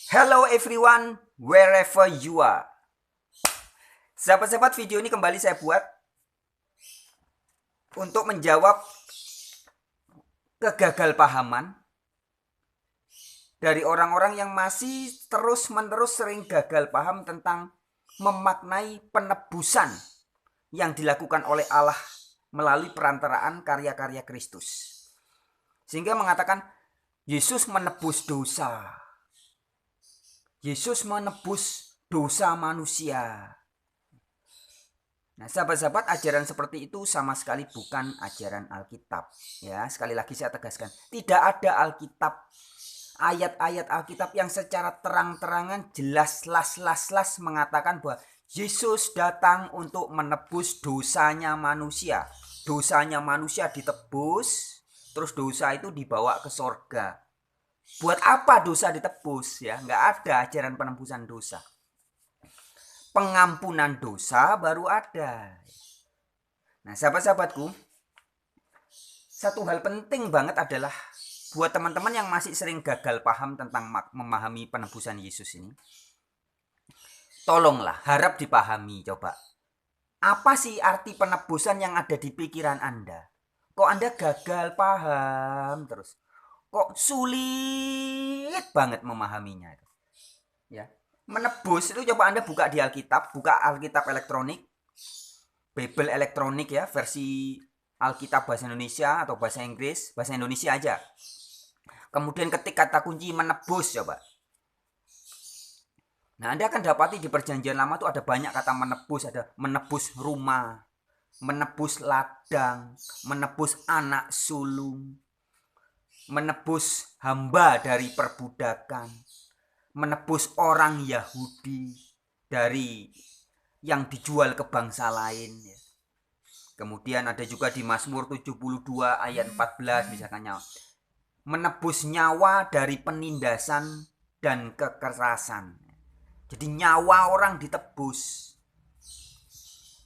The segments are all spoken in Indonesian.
Hello everyone, wherever you are. Sahabat-sahabat, video ini kembali saya buat untuk menjawab kegagalpahaman dari orang-orang yang masih terus-menerus sering gagal paham tentang memaknai penebusan yang dilakukan oleh Allah melalui perantaraan karya-karya Kristus. Sehingga mengatakan Yesus menebus dosa. Yesus menebus dosa manusia. Nah, sahabat-sahabat, ajaran seperti itu sama sekali bukan ajaran Alkitab. Ya, sekali lagi saya tegaskan, tidak ada Alkitab, ayat-ayat Alkitab yang secara terang-terangan jelas las mengatakan bahwa Yesus datang untuk menebus dosanya manusia. Dosanya manusia ditebus, terus dosa itu dibawa ke sorga. Buat apa dosa ditebus? Ya, nggak ada ajaran penebusan dosa. Pengampunan dosa baru ada. Nah, sahabat-sahabatku, satu hal penting banget adalah buat teman-teman yang masih sering gagal paham tentang memahami penebusan Yesus ini, tolonglah, harap dipahami coba. Apa sih arti penebusan yang ada di pikiran Anda? Kok Anda gagal paham terus? Kok sulit banget memahaminya? Ya. Menebus itu coba Anda buka di Alkitab, buka Alkitab elektronik, Bible elektronik ya, versi Alkitab bahasa Indonesia atau bahasa Inggris, bahasa Indonesia aja. Kemudian ketik kata kunci menebus coba. Nah, Anda akan dapati di Perjanjian Lama itu ada banyak kata menebus, ada menebus rumah, menebus ladang, menebus anak sulung, menebus hamba dari perbudakan, menebus orang Yahudi dari yang dijual ke bangsa lain. Kemudian ada juga di Mazmur 72 ayat 14 misalkan, menebus nyawa dari penindasan dan kekerasan. Jadi nyawa orang ditebus.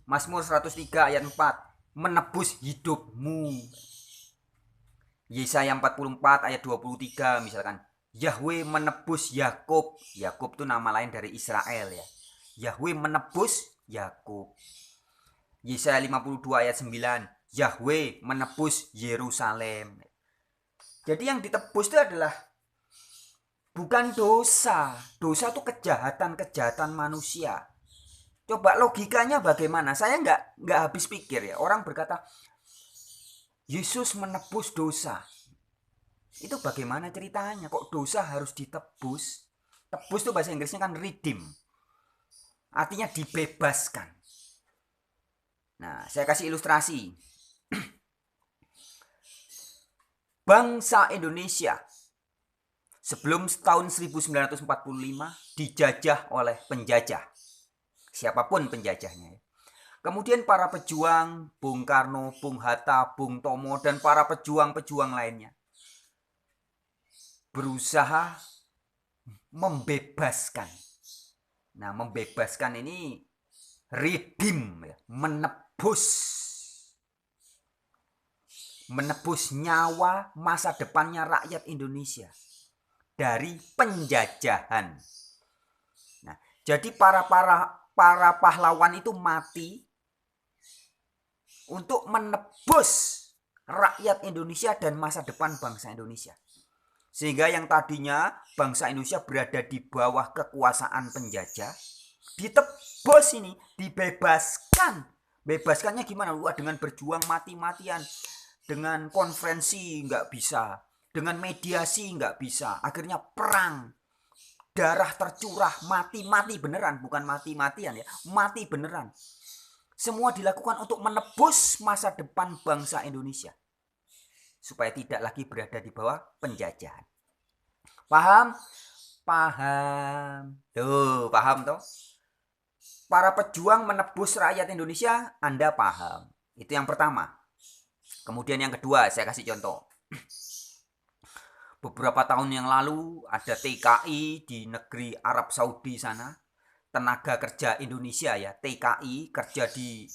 Mazmur 103 ayat 4, menebus hidupmu. Yesaya 44 ayat 23 misalkan, Yahweh menebus Yakub. Yakub itu nama lain dari Israel ya. Yahweh menebus Yakub. Yesaya 52 ayat 9, Yahweh menebus Yerusalem. Jadi yang ditebus itu adalah bukan dosa. Dosa itu kejahatan manusia. Coba logikanya bagaimana? Saya nggak habis pikir ya. Orang berkata, Yesus menebus dosa. Itu bagaimana ceritanya? Kok dosa harus ditebus? Tebus itu bahasa Inggrisnya kan redeem. Artinya dibebaskan. Nah, saya kasih ilustrasi. Bangsa Indonesia sebelum tahun 1945 dijajah oleh penjajah. Siapapun penjajahnya. Kemudian para pejuang, Bung Karno, Bung Hatta, Bung Tomo, dan para pejuang-pejuang lainnya berusaha membebaskan. Nah, membebaskan ini redeem, menebus nyawa masa depannya rakyat Indonesia dari penjajahan. Nah, jadi para pahlawan itu mati untuk menebus rakyat Indonesia dan masa depan bangsa Indonesia. Sehingga yang tadinya bangsa Indonesia berada di bawah kekuasaan penjajah, ditebus ini, dibebaskan. Bebaskannya gimana? Wah, dengan berjuang mati-matian, dengan konferensi nggak bisa, dengan mediasi nggak bisa, akhirnya perang, darah tercurah, mati-mati beneran, bukan mati-matian ya, mati beneran. Semua dilakukan untuk menebus masa depan bangsa Indonesia supaya tidak lagi berada di bawah penjajahan. Paham? Paham. Tuh, paham toh? Para pejuang menebus rakyat Indonesia, Anda paham. Itu yang pertama. Kemudian yang kedua, saya kasih contoh. Beberapa tahun yang lalu ada TKI di negeri Arab Saudi sana. Tenaga kerja Indonesia ya, TKI kerja di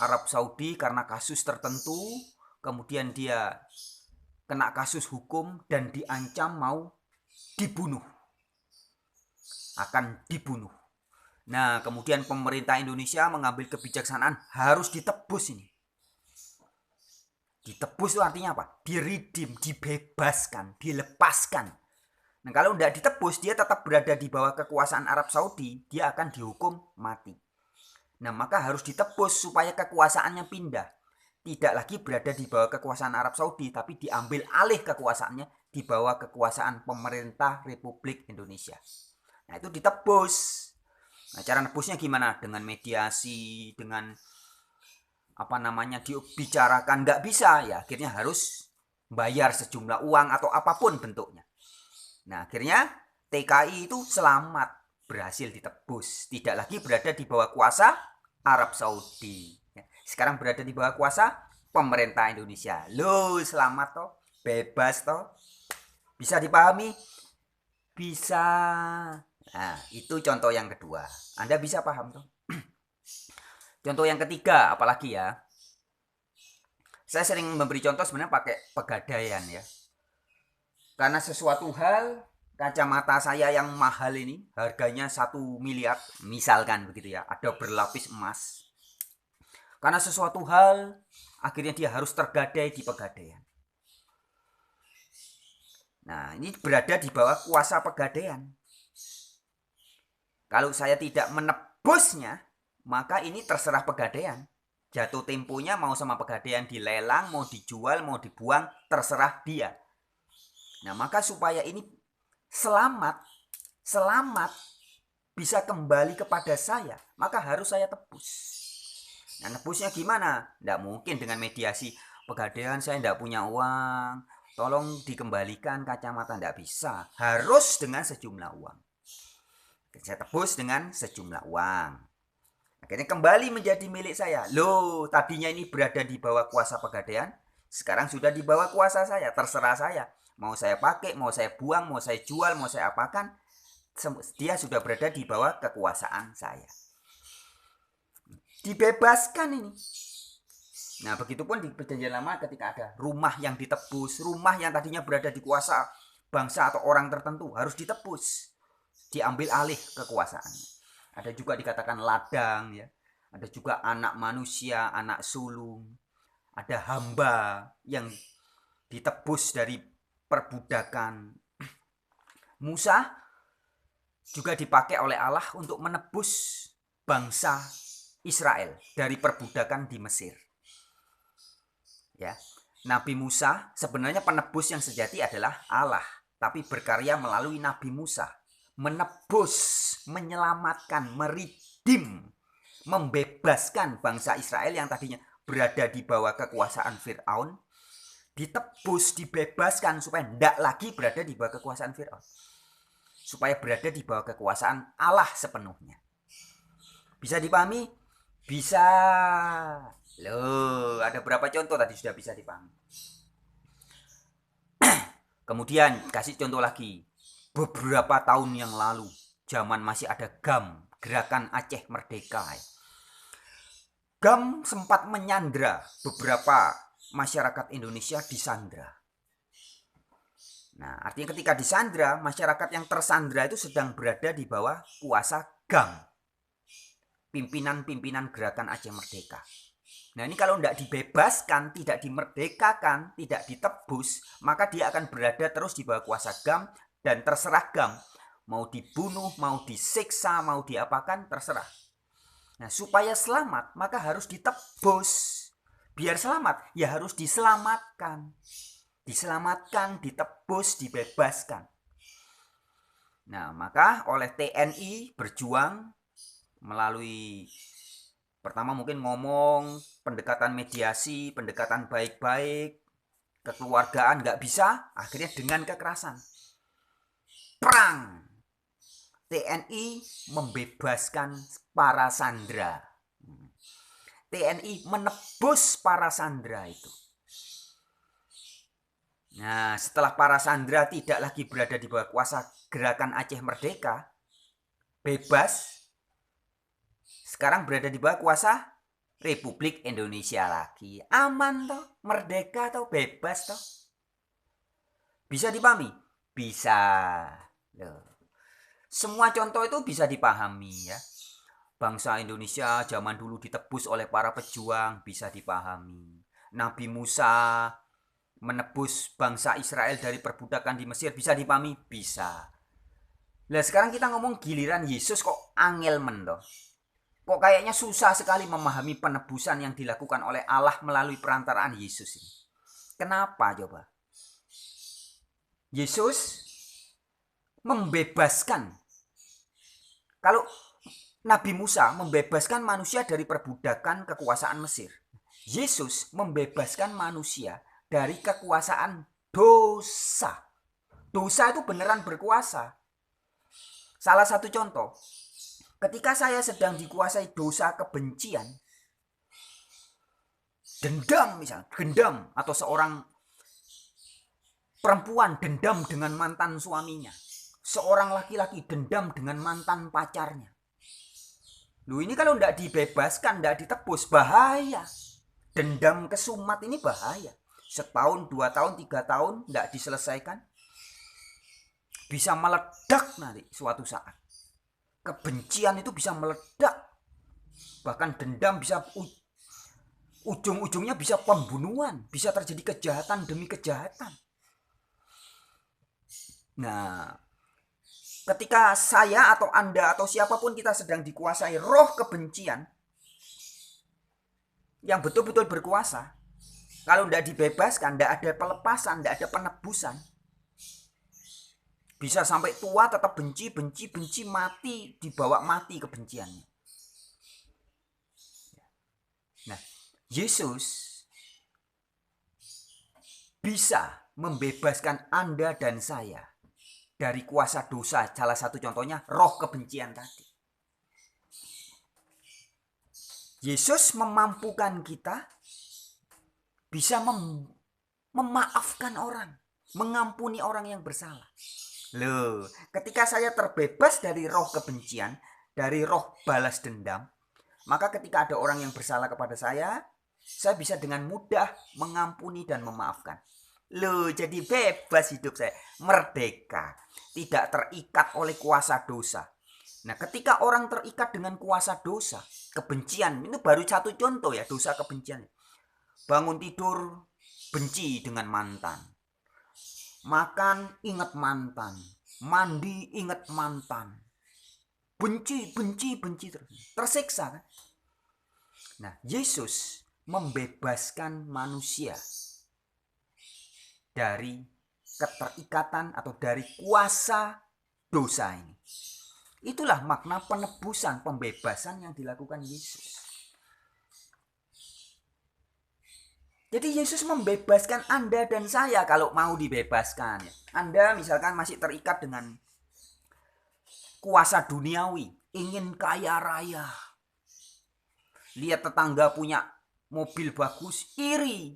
Arab Saudi karena kasus tertentu. Kemudian dia kena kasus hukum dan diancam mau dibunuh. akan dibunuh. Nah, kemudian pemerintah Indonesia mengambil kebijaksanaan harus ditebus ini. Ditebus itu artinya apa? Diredeem, dibebaskan, dilepaskan. Nah, kalau tidak ditebus, dia tetap berada di bawah kekuasaan Arab Saudi, dia akan dihukum mati. Nah, maka harus ditebus supaya kekuasaannya pindah. Tidak lagi berada di bawah kekuasaan Arab Saudi, tapi diambil alih kekuasaannya di bawah kekuasaan pemerintah Republik Indonesia. Nah, itu ditebus. Nah, cara nebusnya gimana? Dengan mediasi, dengan dibicarakan, nggak bisa ya, akhirnya harus bayar sejumlah uang atau apapun bentuknya. Nah, akhirnya TKI itu selamat, berhasil ditebus, tidak lagi berada di bawah kuasa Arab Saudi. Sekarang berada di bawah kuasa pemerintah Indonesia. Loh, selamat toh, bebas toh. Bisa dipahami? Bisa. Nah, itu contoh yang kedua. Anda bisa paham toh? Contoh yang ketiga, apalagi ya? Saya sering memberi contoh sebenarnya pakai pegadaian ya. Karena sesuatu hal, kacamata saya yang mahal ini, harganya 1 miliar, misalkan begitu ya, ada berlapis emas. Karena sesuatu hal, akhirnya dia harus tergadai di pegadaian. Nah, ini berada di bawah kuasa pegadaian. Kalau saya tidak menebusnya, maka ini terserah pegadaian. Jatuh temponya mau sama pegadaian dilelang, mau dijual, mau dibuang, terserah dia. Nah, maka supaya ini selamat bisa kembali kepada saya, maka harus saya tebus. Nah, nebusnya gimana? Tidak mungkin dengan mediasi. Pegadaian saya tidak punya uang, tolong dikembalikan kacamata, tidak bisa. Harus dengan sejumlah uang. Saya tebus dengan sejumlah uang. Akhirnya kembali menjadi milik saya. Loh, tadinya ini berada di bawah kuasa pegadaian, sekarang sudah di bawah kuasa saya. Terserah saya. Mau saya pakai, mau saya buang, mau saya jual, mau saya apakan, dia sudah berada di bawah kekuasaan saya. Dibebaskan ini. Nah, begitupun di perjanjian lama ketika ada rumah yang ditebus, rumah yang tadinya berada di kuasa bangsa atau orang tertentu harus ditebus, diambil alih kekuasaannya. Ada juga dikatakan ladang ya. Ada juga anak manusia, anak sulung. Ada hamba yang ditebus dari perbudakan. Musa juga dipakai oleh Allah untuk menebus bangsa Israel dari perbudakan di Mesir. Ya. Nabi Musa sebenarnya penebus yang sejati adalah Allah, tapi berkarya melalui Nabi Musa. Menebus, menyelamatkan, meridim, membebaskan bangsa Israel yang tadinya berada di bawah kekuasaan Fir'aun, ditebus, dibebaskan supaya tidak lagi berada di bawah kekuasaan Fir'aun, supaya berada di bawah kekuasaan Allah sepenuhnya. Bisa dipahami? Bisa. Loh, ada berapa contoh tadi sudah bisa dipahami. Kemudian kasih contoh lagi. Beberapa tahun yang lalu, zaman masih ada GAM, Gerakan Aceh Merdeka. GAM sempat menyandra beberapa masyarakat Indonesia, disandra. Nah, artinya ketika disandra, masyarakat yang tersandra itu sedang berada di bawah kuasa GAM, pimpinan-pimpinan Gerakan Aceh Merdeka. Nah, ini kalau tidak dibebaskan, tidak dimerdekakan, tidak ditebus, maka dia akan berada terus di bawah kuasa GAM. Dan terserah GAM, mau dibunuh, mau disiksa, mau diapakan, terserah. Nah, supaya selamat, maka harus ditebus. Biar selamat, ya harus diselamatkan. Diselamatkan, ditebus, dibebaskan. Nah, maka oleh TNI berjuang melalui pertama mungkin ngomong, pendekatan mediasi, pendekatan baik-baik, kekeluargaan nggak bisa, akhirnya dengan kekerasan. Perang. TNI membebaskan para sandera. TNI menebus para sandera itu. Nah, setelah para sandera tidak lagi berada di bawah kuasa Gerakan Aceh Merdeka, bebas, sekarang berada di bawah kuasa Republik Indonesia lagi. Aman toh, merdeka toh, bebas toh. Bisa dipahami? Bisa. Loh. Semua contoh itu bisa dipahami ya. Bangsa Indonesia zaman dulu ditebus oleh para pejuang, bisa dipahami. Nabi Musa menebus bangsa Israel dari perbudakan di Mesir, bisa dipahami? Bisa. Nah sekarang kita ngomong giliran Yesus kok angel mendo. Kok kayaknya susah sekali memahami penebusan yang dilakukan oleh Allah melalui perantaraan Yesus ini. Kenapa coba? Yesus membebaskan. Kalau Nabi Musa membebaskan manusia dari perbudakan kekuasaan Mesir. Yesus membebaskan manusia dari kekuasaan dosa. Dosa itu beneran berkuasa. Salah satu contoh, ketika saya sedang dikuasai dosa kebencian, dendam misalnya, dendam, atau seorang perempuan dendam dengan mantan suaminya, seorang laki-laki dendam dengan mantan pacarnya. Loh ini kalau tidak dibebaskan, tidak ditebus, bahaya. Dendam kesumat ini bahaya. Setahun, 2 tahun, 3 tahun tidak diselesaikan, bisa meledak nanti suatu saat. Kebencian itu bisa meledak. Bahkan dendam bisa ujung-ujungnya bisa pembunuhan, bisa terjadi kejahatan demi kejahatan. Nah, ketika saya atau Anda atau siapapun kita sedang dikuasai roh kebencian yang betul-betul berkuasa, kalau tidak dibebaskan, tidak ada pelepasan, tidak ada penebusan, bisa sampai tua tetap benci, mati, dibawa mati kebenciannya. Nah, Yesus bisa membebaskan Anda dan saya dari kuasa dosa. Salah satu contohnya roh kebencian tadi. Yesus memampukan kita bisa memaafkan orang, mengampuni orang yang bersalah. Loh, ketika saya terbebas dari roh kebencian, dari roh balas dendam, maka ketika ada orang yang bersalah kepada saya bisa dengan mudah mengampuni dan memaafkan. Loh, jadi bebas hidup saya, merdeka, tidak terikat oleh kuasa dosa. Nah, ketika orang terikat dengan kuasa dosa, kebencian, itu baru satu contoh ya, dosa kebencian. Bangun tidur, benci dengan mantan. Makan, ingat mantan. Mandi, ingat mantan. Benci terus. Tersiksa kan? Nah, Yesus membebaskan manusia dari keterikatan atau dari kuasa dosa ini. Itulah makna penebusan, pembebasan yang dilakukan Yesus. Jadi Yesus membebaskan Anda dan saya kalau mau dibebaskan. Anda misalkan masih terikat dengan kuasa duniawi, ingin kaya raya. Lihat tetangga punya mobil bagus, iri.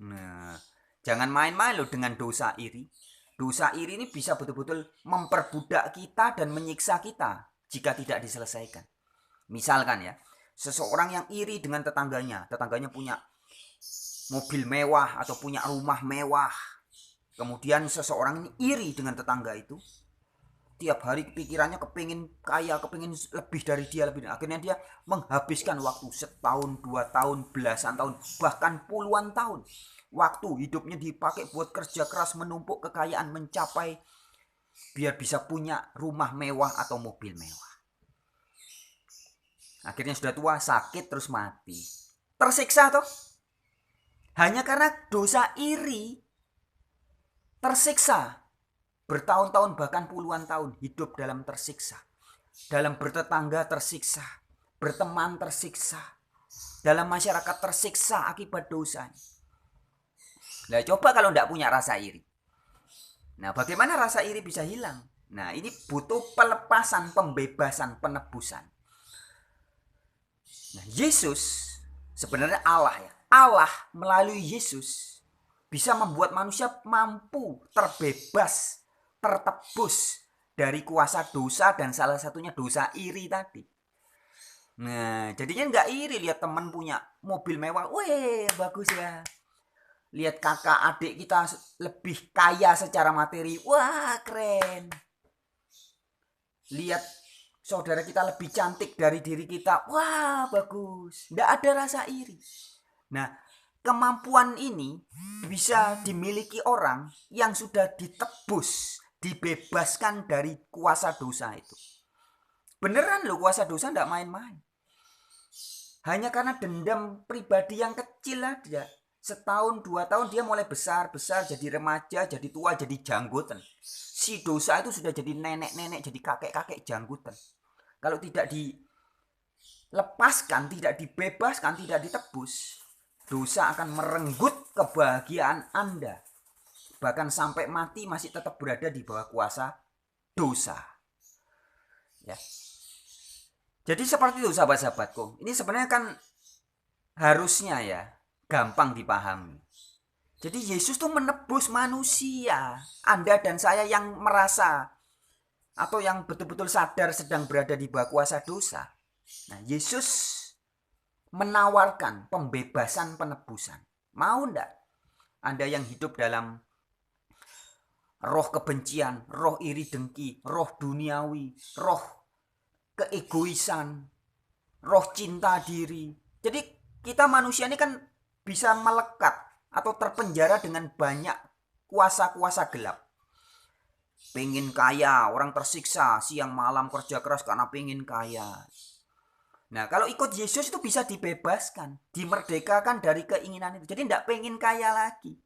Nah, jangan main-main loh dengan dosa iri. Dosa iri ini bisa betul-betul memperbudak kita dan menyiksa kita jika tidak diselesaikan. Misalkan ya, seseorang yang iri dengan tetangganya punya mobil mewah atau punya rumah mewah. Kemudian seseorang ini iri dengan tetangga itu. Tiap hari pikirannya kepingin kaya, kepingin lebih dari dia, akhirnya dia menghabiskan waktu setahun, 2 tahun, belasan tahun, bahkan puluhan tahun. Waktu hidupnya dipakai buat kerja keras, menumpuk kekayaan, mencapai biar bisa punya rumah mewah atau mobil mewah. Akhirnya sudah tua, sakit, terus mati. Tersiksa toh? Hanya karena dosa iri, tersiksa. Bertahun-tahun bahkan puluhan tahun hidup dalam tersiksa. Dalam bertetangga tersiksa. Berteman tersiksa. Dalam masyarakat tersiksa akibat dosa. Nah, coba kalau tidak punya rasa iri. Nah, bagaimana rasa iri bisa hilang? Nah, ini butuh pelepasan, pembebasan, penebusan. Nah, Yesus sebenarnya Allah ya. Allah melalui Yesus bisa membuat manusia mampu terbebas, tertebus dari kuasa dosa dan salah satunya dosa iri tadi. Nah, jadinya nggak iri lihat teman punya mobil mewah, weh bagus ya. Lihat kakak adik kita lebih kaya secara materi, wah keren. lihat saudara kita lebih cantik dari diri kita, wah bagus, tidak ada rasa iri. Nah, kemampuan ini bisa dimiliki orang yang sudah ditebus, dibebaskan dari kuasa dosa itu. Beneran loh, kuasa dosa tidak main-main. Hanya karena dendam pribadi yang kecil aja. Setahun, 2 tahun dia mulai besar, jadi remaja, jadi tua, jadi janggutan. Si dosa itu sudah jadi nenek-nenek, jadi kakek-kakek janggutan. Kalau tidak dilepaskan, tidak dibebaskan, tidak ditebus, dosa akan merenggut kebahagiaan Anda. Bahkan sampai mati masih tetap berada di bawah kuasa dosa. Ya. Jadi seperti itu sahabat-sahabatku. Ini sebenarnya kan harusnya ya gampang dipahami. Jadi Yesus tuh menebus manusia. Anda dan saya yang merasa atau yang betul-betul sadar sedang berada di bawah kuasa dosa. Nah, Yesus menawarkan pembebasan, penebusan. Mau enggak? Anda yang hidup dalam roh kebencian, roh iri dengki, roh duniawi, roh keegoisan, roh cinta diri. Jadi kita manusia ini kan bisa melekat atau terpenjara dengan banyak kuasa-kuasa gelap. Pengen kaya, orang tersiksa, siang malam kerja keras karena pengen kaya. Nah, kalau ikut Yesus itu bisa dibebaskan, dimerdekakan dari keinginan itu. Jadi tidak pengen kaya lagi.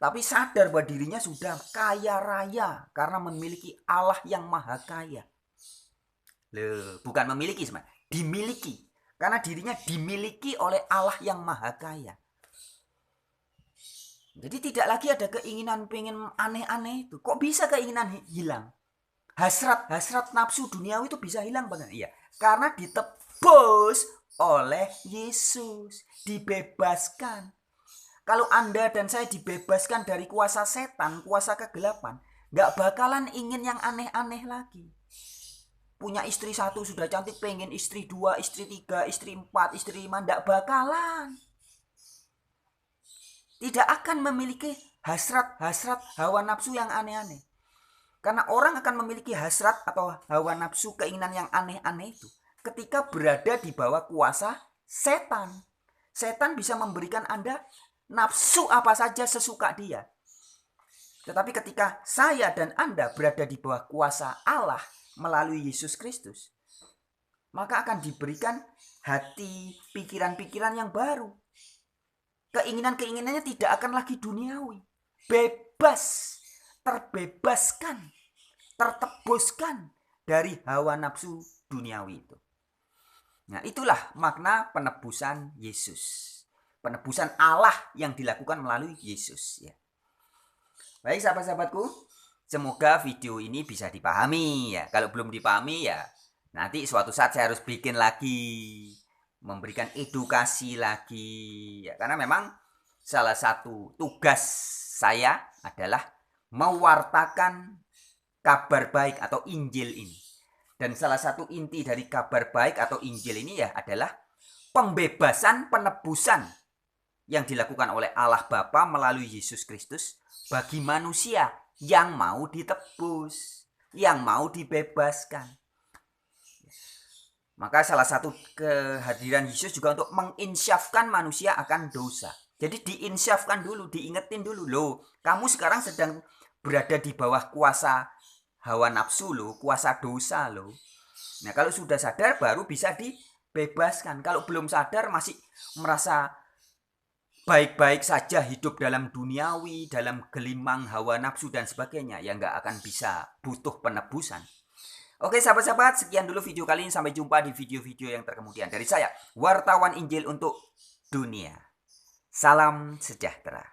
Tapi sadar bahwa dirinya sudah kaya raya karena memiliki Allah yang maha kaya. Loh, bukan memiliki sebenarnya, dimiliki. Karena dirinya dimiliki oleh Allah yang maha kaya. Jadi tidak lagi ada keinginan pengen aneh-aneh itu. Kok bisa keinginan hilang? Hasrat nafsu duniawi itu bisa hilang bagaimana? Iya, karena ditebus oleh Yesus, dibebaskan. Kalau Anda dan saya dibebaskan dari kuasa setan, kuasa kegelapan, gak bakalan ingin yang aneh-aneh lagi. Punya istri 1 sudah cantik, pengen istri 2, istri 3, istri 4, istri 5, gak bakalan. Tidak akan memiliki hasrat hawa nafsu yang aneh-aneh. Karena orang akan memiliki hasrat atau hawa nafsu keinginan yang aneh-aneh itu ketika berada di bawah kuasa setan. Setan bisa memberikan Anda nafsu apa saja sesuka dia. Tetapi ketika saya dan Anda berada di bawah kuasa Allah melalui Yesus Kristus, maka akan diberikan hati, pikiran-pikiran yang baru. Keinginan-keinginannya tidak akan lagi duniawi. Bebas, terbebaskan, tertebuskan dari hawa nafsu duniawi itu. Nah, itulah makna penebusan Yesus. Penebusan Allah yang dilakukan melalui Yesus. Ya. Baik sahabat-sahabatku, semoga video ini bisa dipahami. Ya. Kalau belum dipahami ya nanti suatu saat saya harus bikin lagi, memberikan edukasi lagi. Ya, karena memang salah satu tugas saya adalah mewartakan kabar baik atau Injil ini. Dan salah satu inti dari kabar baik atau Injil ini ya adalah pembebasan, penebusan yang dilakukan oleh Allah Bapa melalui Yesus Kristus bagi manusia yang mau ditebus, yang mau dibebaskan. Maka salah satu kehadiran Yesus juga untuk menginsyafkan manusia akan dosa. Jadi diinsyafkan dulu, diingetin dulu. Loh, kamu sekarang sedang berada di bawah kuasa hawa nafsu loh, kuasa dosa loh. Nah, kalau sudah sadar baru bisa dibebaskan. Kalau belum sadar masih merasa baik-baik saja hidup dalam duniawi, dalam gelimang hawa nafsu dan sebagainya, ya nggak akan bisa, butuh penebusan. Oke sahabat-sahabat, sekian dulu video kali ini. Sampai jumpa di video-video yang terkemudian. Dari saya, wartawan Injil untuk dunia. Salam sejahtera.